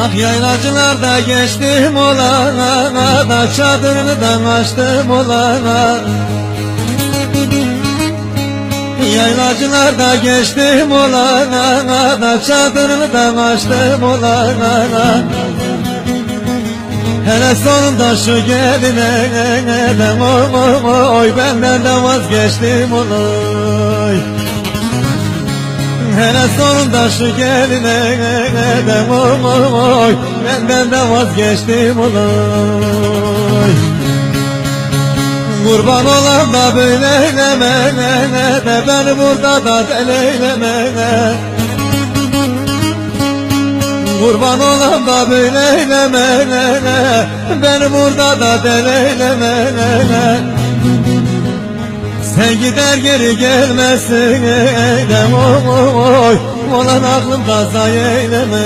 Ah yaylacılarda geçtim olana da çadırından açtım olana. Yaylacılarda geçtim olana da çadırından açtım olana. Hele sonunda şu geline de oy benden de vazgeçtim oy. Hele sonunda şu geline de oy benden de vazgeçtim oy. Kurban olan da böyle eyleme de beni burada da deleyleme. Kurban olan da böyle eyleme beni burada da deleyleme. Sen gider geri gelmezsin eylem oy olan aklımda zayi eyleme.